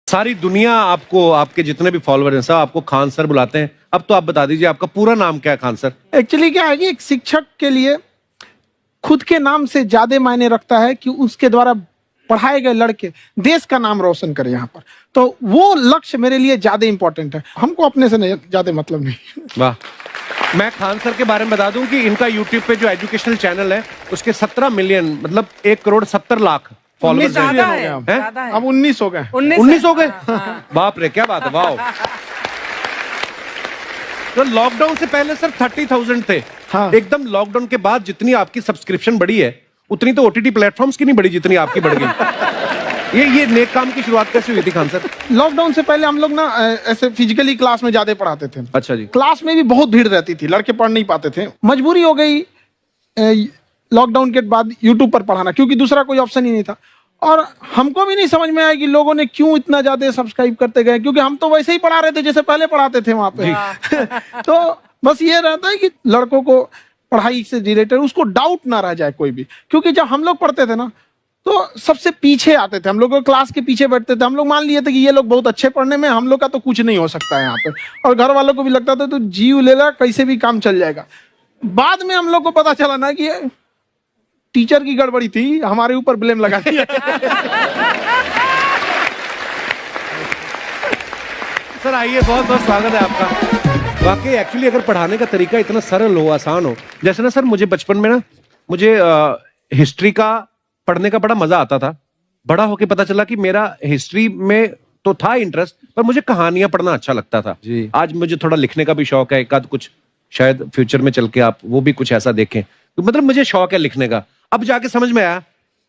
सारी दुनिया आपको, आपके जितने भी फॉलोअर हैं सब आपको खान सर बुलाते हैं। अब तो आप बता दीजिए आपका पूरा नाम क्या है खान सर? एक्चुअली क्या है कि एक शिक्षक के लिए खुद के नाम से ज्यादा मायने रखता है कि उसके द्वारा पढ़ाए गए लड़के देश का नाम रोशन करें यहाँ पर, तो वो लक्ष्य मेरे लिए ज्यादा इंपॉर्टेंट है। हमको अपने से नहीं ज्यादा मतलब नहीं। वाह। मैं खान सर के बारे में बता दूं कि इनका यूट्यूब पे जो एजुकेशनल चैनल है उसके 17 मिलियन मतलब 1,70,00,000 फॉलोअर्स ज्यादा हैं। है, हैं? ज्यादा है। अब 19 हो गए। 19 हो गए? बाप रे, क्या बात है, वाह। तो लॉकडाउन से पहले सर 30,000 थे। हाँ। एकदम लॉकडाउन के बाद जितनी आपकी सब्सक्रिप्शन बढ़ी है उतनी तो ओटीटी प्लेटफॉर्म्स की नहीं बढ़ी जितनी आपकी बढ़ गई। ये नेक काम की शुरुआत कैसे हुई थी खान सर? लॉकडाउन से पहले हम लोग ना ऐसे फिजिकली क्लास में ज्यादा पढ़ाते थे। अच्छा जी। क्लास में भी बहुत भीड़ रहती थी, लड़के पढ़ नहीं पाते थे। मजबूरी हो गई लॉकडाउन के बाद यूट्यूब पर पढ़ाना, क्योंकि दूसरा कोई ऑप्शन ही नहीं था। और हमको भी नहीं समझ में आया कि लोगों ने क्यों इतना ज्यादा सब्सक्राइब करते गए, क्योंकि हम तो वैसे ही पढ़ा रहे थे जैसे पहले पढ़ाते थे वहां पे। तो बस ये रहता है कि लड़कों को पढ़ाई से रिलेटेड उसको डाउट ना रह जाए कोई भी, क्योंकि जब हम लोग पढ़ते थे ना तो सबसे पीछे आते थे, हम लोग क्लास के पीछे बैठते थे। हम लोग मान लिए थे कि ये लोग बहुत अच्छे पढ़ने में, हम लोग का तो कुछ नहीं हो सकता है यहाँ पे। और घर वालों को भी लगता था तो जीव ले ला, कैसे भी काम चल जाएगा। बाद में हम लोग को पता चला ना कि टीचर की गड़बड़ी थी, हमारे ऊपर ब्लेम लगा दिया। सर आइए, बहुत बहुत स्वागत है आपका। वाकई एक्चुअली अगर पढ़ाने का तरीका इतना सरल हो, आसान हो, जैसे ना सर मुझे बचपन में ना मुझे हिस्ट्री का पढ़ने का बड़ा मजा आता था। बड़ा होके पता चला कि मेरा हिस्ट्री में तो था इंटरेस्ट, पर मुझे कहानियां पढ़ना अच्छा लगता था जी। आज मुझे थोड़ा लिखने का भी शौक है, एक आध कुछ शायद फ्यूचर में चल के आप वो भी कुछ ऐसा देखें, तो मतलब मुझे शौक है लिखने का। अब जाके समझ में आया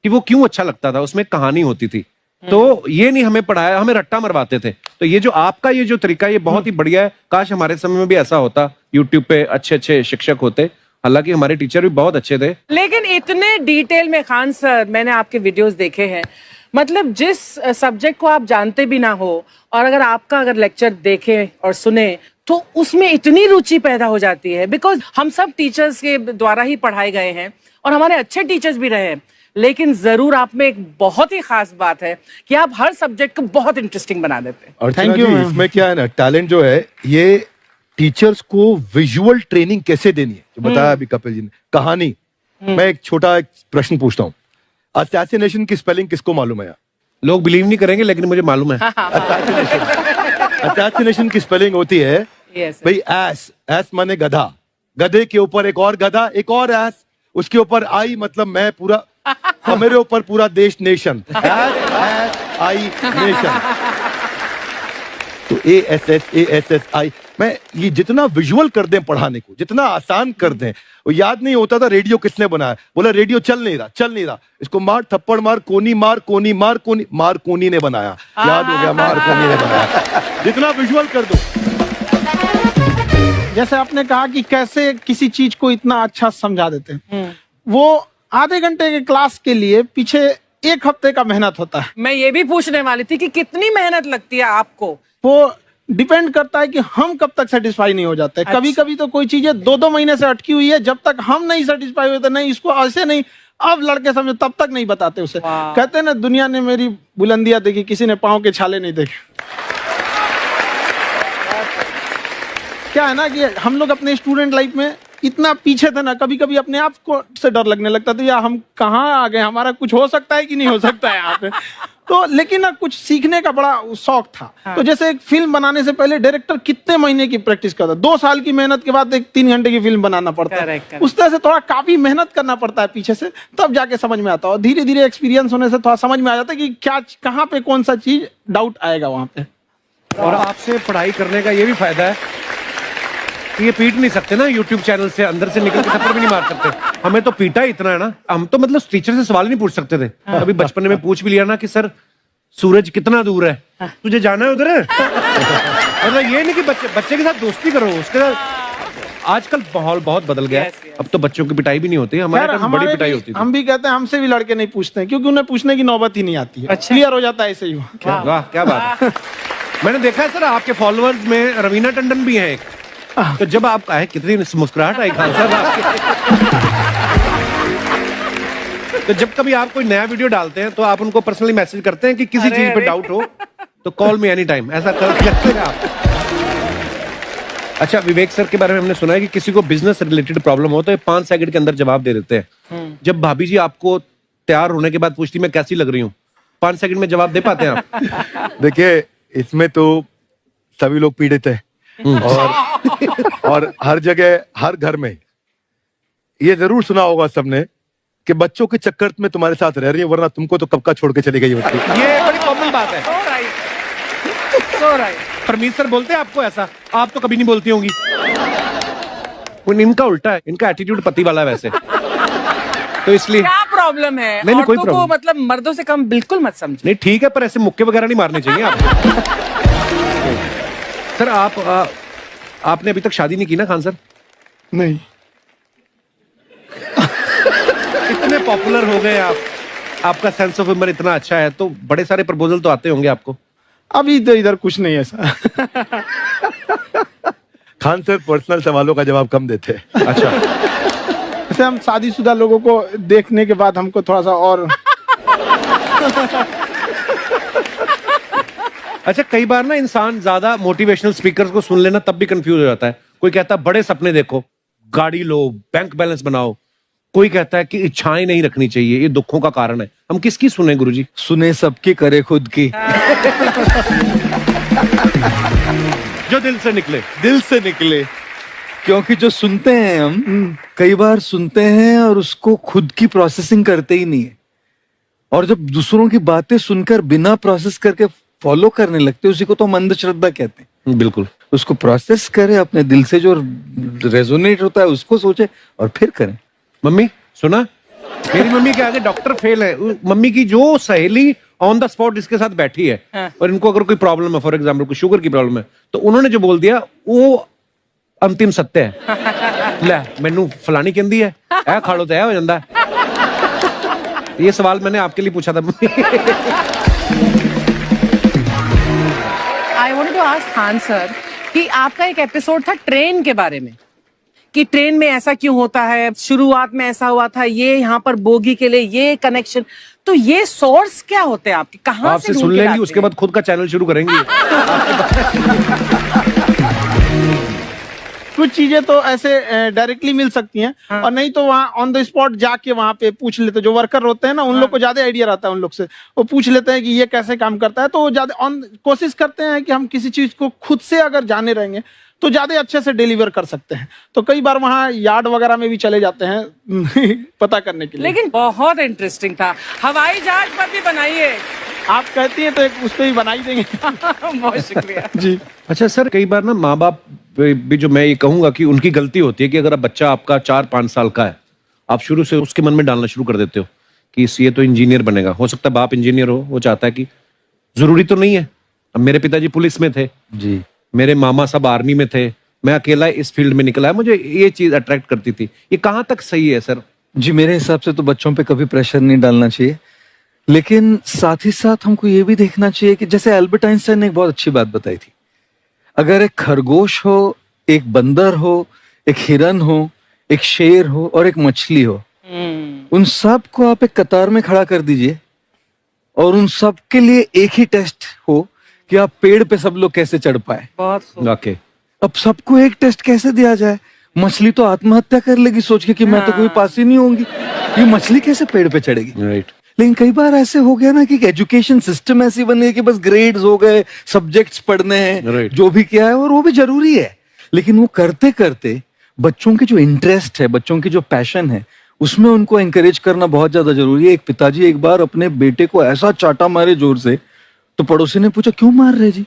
कि वो क्यों अच्छा लगता था, उसमें कहानी होती थी। तो ये नहीं हमें पढ़ाया, हमें रट्टा मरवाते थे। तो ये जो आपका ये जो तरीका ये बहुत ही बढ़िया है। काश हमारे समय में भी ऐसा होता, यूट्यूब पे अच्छे अच्छे शिक्षक होते। हालांकि हमारे टीचर भी बहुत अच्छे थे, लेकिन इतने डिटेल में खान सर मैंने आपके वीडियोस देखे हैं, मतलब जिस सब्जेक्ट को आप जानते भी ना हो और अगर लेक्चर देखें और सुने तो उसमें इतनी रुचि पैदा हो जाती है। बिकॉज हम सब टीचर्स के द्वारा ही पढ़ाए गए हैं और हमारे अच्छे टीचर्स भी रहे हैं, लेकिन जरूर आप में एक बहुत ही खास बात है कि आप हर सब्जेक्ट को बहुत इंटरेस्टिंग बना देते हैं। और Thank you, जी, इसमें क्या है ना, टैलेंट जो है ये टीचर्स को विजुअल ट्रेनिंग कैसे देनी है, जो बताया अभी कपिल जी ने। कहानी, मैं एक छोटा एक प्रश्न पूछता हूँ, असैसिनेशन की स्पेलिंग किसको मालूम है? लोग बिलीव नहीं करेंगे लेकिन मुझे मालूम है। असैसिनेशन की स्पेलिंग होती है Yes, भाई एस, एस माने गधा, गधे के ऊपर एक और गधा, एक और एस, उसके ऊपर आई मतलब मैं पूरा, और मेरे ऊपर पूरा देश, नेशन, एस आई नेशन। तो ASSASSI, मैं ये जितना विजुअल कर दें पढ़ाने को, जितना आसान कर दें। वो याद नहीं होता था रेडियो किसने बनाया, बोला रेडियो चल नहीं रहा, इसको मार थप्पड़ मार, कोनी मार, कोनी मार, कोनी मार, कोनी ने बनाया, याद हो गया, मार कोनी ने बनाया। जितना विजुअल कर दो। जैसे आपने कहा कि कैसे किसी चीज को इतना अच्छा समझा देते हैं, वो आधे घंटे के क्लास के लिए पीछे 1 हफ्ते का मेहनत होता है। मैं ये भी पूछने वाली थी कि कितनी मेहनत लगती है आपको। वो डिपेंड करता है कि हम कब तक सेटिस्फाई नहीं हो जाते। अच्छा। कभी कभी तो कोई चीजें 2-2 महीने से अटकी हुई है, जब तक हम नहीं सेटिस्फाई होते, नहीं इसको ऐसे नहीं, अब लड़के समझो तब तक नहीं बताते उसे। वाह। कहते हैं ना, दुनिया ने मेरी बुलंदियां देखी, किसी ने पाँव के छाले नहीं देखे। क्या है ना कि हम लोग अपने स्टूडेंट लाइफ में इतना पीछे थे ना, कभी कभी अपने आप को से डर लगने लगता था, यार हम कहाँ आ गए, हमारा कुछ हो सकता है कि नहीं हो सकता है यहाँ पे। तो लेकिन ना कुछ सीखने का बड़ा शौक था। हाँ। तो जैसे एक फिल्म बनाने से पहले डायरेक्टर कितने महीने की प्रैक्टिस करता है, 2 साल की मेहनत के बाद एक 3 घंटे की फिल्म बनाना पड़ता है। Correct, correct. उस तरह से थोड़ा काफी मेहनत करना पड़ता है पीछे से, तब जाके समझ में आता है। और धीरे धीरे एक्सपीरियंस होने से थोड़ा समझ में आ जाता है कि क्या, कहाँ पे कौन सा चीज डाउट आएगा वहां पे। और आपसे पढ़ाई करने का ये भी फायदा है कि ये पीट नहीं सकते ना यूट्यूब चैनल से, अंदर से निकल के थप्पड़ भी नहीं मार सकते। हमें तो पीटा इतना है ना, हम तो मतलब टीचर से सवाल नहीं पूछ सकते थे। अभी बचपन में पूछ भी लिया ना कि सर सूरज कितना दूर है, तुझे जाना है उधर है। मतलब ये नहीं कि बच्चे के साथ दोस्ती करो, उसके साथ। आजकल माहौल बहुत बदल गया है। Yes, yes. अब तो बच्चों की पिटाई भी नहीं होती, हमारे टाइम बड़ी पिटाई होती थी। हम भी कहते हैं, हमसे भी लड़के नहीं पूछते हैं, क्योंकि उन्हें पूछने की नौबत ही नहीं आती है। अच्छा। क्लियर हो जाता है ऐसे ही। वाह, क्या बात है। मैंने देखा है सर आपके फॉलोअर्स में रवीना टंडन भी है एक। तो जब आप आए, कितनी मुस्कुराहट आई खान साहब आपके। तो जब कभी आप कोई नया वीडियो डालते हैं तो आप उनको पर्सनली मैसेज करते हैं कि किसी चीज पे डाउट हो तो कॉल मी एनी टाइम, ऐसा करते हैं आप। अच्छा, विवेक सर के बारे में हमने सुना है कि किसी को बिजनेस रिलेटेड प्रॉब्लम हो तो ये 5 सेकंड के अंदर जवाब दे देते हैं। जब भाभी जी आपको तैयार होने के बाद पूछती मैं कैसी लग रही हूँ, 5 सेकंड में जवाब दे पाते हैं आप? देखिए, इसमें तो सभी लोग पीड़ित है और हर जगह, हर घर में ये जरूर सुना होगा सबने कि बच्चों के चक्कर में तुम्हारे साथ रह रही है, वरना तुमको तो कब का छोड़ के चली गई होती। ये बड़ी कॉमन बात है। So right. परमीत सर बोलते हैं आपको ऐसा? आप तो कभी नहीं बोलती होंगी। इनका उल्टा है, इनका एटीट्यूड पति वाला है वैसे, तो इसलिए। क्या प्रॉब्लम है? नहीं, कोई औरतों को प्रॉब्लम मतलब मर्दों से कम बिल्कुल मत समझो। नहीं, ठीक है, पर ऐसे मुक्के वगैरह नहीं मारने चाहिए आपको। सर आपने अभी तक शादी नहीं की ना खान सर? नहीं। इतने पॉपुलर हो गए आप, आपका सेंस ऑफ ह्यूमर इतना अच्छा है, तो बड़े सारे प्रपोजल तो आते होंगे आपको। अभी तो इधर कुछ नहीं है ऐसा। खान सर पर्सनल सवालों का जवाब कम देते हैं। अच्छा, जैसे हम शादीशुदा लोगों को देखने के बाद हमको थोड़ा सा और अच्छा, कई बार ना इंसान ज्यादा मोटिवेशनल स्पीकर्स को सुन लेना तब भी कंफ्यूज हो जाता है। कोई कहता है बड़े सपने देखो, गाड़ी लो, बैंक बैलेंस बनाओ। कोई कहता है कि इच्छाएं नहीं रखनी चाहिए, ये दुखों का कारण है। हम किसकी सुने गुरुजी? सुने सबकी, करे खुद की। जो दिल से निकले। दिल से निकले, क्योंकि जो सुनते हैं हम कई बार सुनते हैं और उसको खुद की प्रोसेसिंग करते ही नहीं है, और जब दूसरों की बातें सुनकर बिना प्रोसेस करके फॉलो करने लगते, उसी को तो हम अंधश्रद्धा कहते हैं। बिल्कुल। उसको प्रोसेस करे, अपने दिल से जो रेजोनेट होता है उसको सोचे और फिर करें। मम्मी सुना, मेरी मम्मी के आगे डॉक्टर फेल है। मम्मी की जो सहेली ऑन द स्पॉट इसके साथ बैठी है, और इनको अगर कोई प्रॉब्लम है, फॉर एग्जाम्पल कोई शुगर की प्रॉब्लम है, तो उन्होंने जो बोल दिया वो अंतिम सत्य है। ले मैनू फलानी कहती है, ऐ खाड़ो तो ऐ हो जाता है। ये सवाल मैंने आपके लिए पूछा था। I want to ask Khan sir कि आपका एक एपिसोड था ट्रेन के बारे में, कि ट्रेन में ऐसा क्यों होता है, शुरुआत में ऐसा हुआ था, ये यहाँ पर बोगी के लिए ये कनेक्शन, तो ये सोर्स क्या होते हैं आपके, कहाँ से आपसे ढूंढ सुन के लेंगी, लाते उसके हैं? बाद खुद का चैनल शुरू करेंगी। कुछ चीजें तो ऐसे डायरेक्टली मिल सकती हैं, और नहीं तो वहाँ ऑन द स्पॉट जाके वहाँ पे पूछ लेते। जो वर्कर होते हैं ना, उन लोग को ज्यादा आइडिया रहता है, उन लोग से वो पूछ लेते हैं कि ये कैसे काम करता है, तो वो ज्यादा कोशिश करते हैं कि हम किसी चीज को खुद से अगर जाने रहेंगे तो ज्यादा अच्छे से डिलीवर कर सकते हैं। तो कई बार वहाँ यार्ड वगैरह में भी चले जाते हैं पता करने के लिए। लेकिन बहुत इंटरेस्टिंग था। हवाई जहाज पर भी बनाइए। आप कहती हैं तो एक उस पर भी बना ही देंगे। बहुत शुक्रिया जी। अच्छा सर, कई बार ना माँ बाप भी, जो मैं ये कहूंगा कि उनकी गलती होती है कि अगर बच्चा आपका 4-5 साल का है, आप शुरू से उसके मन में डालना शुरू कर देते हो कि ये तो इंजीनियर बनेगा। हो सकता है बाप इंजीनियर हो, वो चाहता है कि जरूरी तो नहीं है। अब मेरे पिताजी पुलिस में थे जी, मेरे मामा सब आर्मी में थे, मैं अकेला इस फील्ड में निकला है, मुझे ये चीज अट्रैक्ट करती थी। ये कहाँ तक सही है सर? जी, मेरे हिसाब से तो बच्चों पे कभी प्रेशर नहीं डालना चाहिए, लेकिन साथ ही साथ हमको ये भी देखना चाहिए कि जैसे एल्बर्ट आइंस्टाइन ने एक बहुत अच्छी बात बताई थी, अगर एक खरगोश हो, एक बंदर हो, एक हिरन हो, एक शेर हो और एक मछली हो, उन सब को आप एक कतार में खड़ा कर दीजिए और उन सब के लिए एक ही टेस्ट हो कि आप पेड़ पे सब लोग कैसे चढ़ पाए। बहुत खूब। ओके, अब सबको एक टेस्ट कैसे दिया जाए? मछली तो आत्महत्या कर लेगी सोच के कि मैं तो कोई पास ही नहीं होंगी, ये मछली कैसे पेड़ पे चढ़ेगी? राइट। लेकिन कई बार ऐसे हो गया ना कि एजुकेशन सिस्टम ऐसी बन गई कि बस ग्रेड्स हो गए, सब्जेक्ट्स पढ़ने हैं, Right. जो भी किया है, और वो भी जरूरी है, लेकिन वो करते करते बच्चों की जो इंटरेस्ट है, बच्चों की जो पैशन है, उसमें उनको एंकरेज करना बहुत ज्यादा जरूरी है। एक पिताजी एक बार अपने बेटे को ऐसा चाटा मारे जोर से, तो पड़ोसी ने पूछा क्यों मार रहे जी?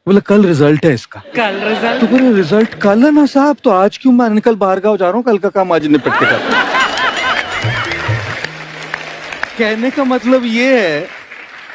बोला कल रिजल्ट है इसका। कल रिजल्ट? तो बोले रिजल्ट कल है ना साहब, तो आज क्यों मार? कल बाहर गाँव जा रहा हूँ, कल का काम आज निपट के करता हूं। कहने का मतलब ये है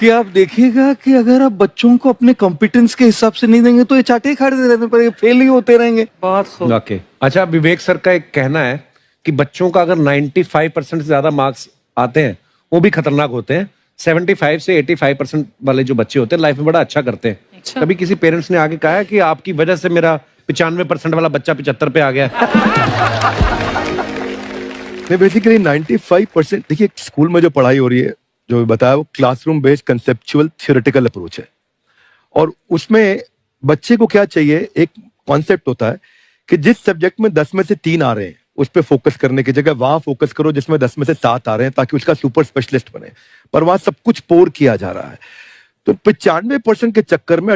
कि आप देखिएगा कि अगर आप बच्चों को अपने कॉम्पिटेंस के हिसाब से नहीं देंगे तो ये चाटे खाते रहने पर फेल ही होते रहेंगे। बहुत खूब। ओके। अच्छा, विवेक सर का एक कहना है कि बच्चों का अगर 95% से ज्यादा मार्क्स आते हैं वो भी खतरनाक होते हैं। 75 से 85% वाले जो बच्चे होते हैं लाइफ में बड़ा अच्छा करते हैं। अच्छा। कभी किसी पेरेंट्स ने आगे कहा है कि आपकी वजह से मेरा 95% वाला बच्चा 75 पे आ गया? नहीं, बेसिकली 95%, देखिए स्कूल में जो पढ़ाई हो रही है, जो बताया, वो classroom based conceptual theoretical approach है। और उसमें बच्चे को क्या चाहिए, एक कॉन्सेप्ट होता है कि जिस सब्जेक्ट में 10 में से 3 आ रहे हैं उस पर फोकस करने की जगह वहां फोकस करो जिसमें 10 में से 7 आ रहे हैं, ताकि उसका सुपर स्पेशलिस्ट बने। पर वहां सब कुछ पोर किया जा रहा है। तो 95% के चक्कर में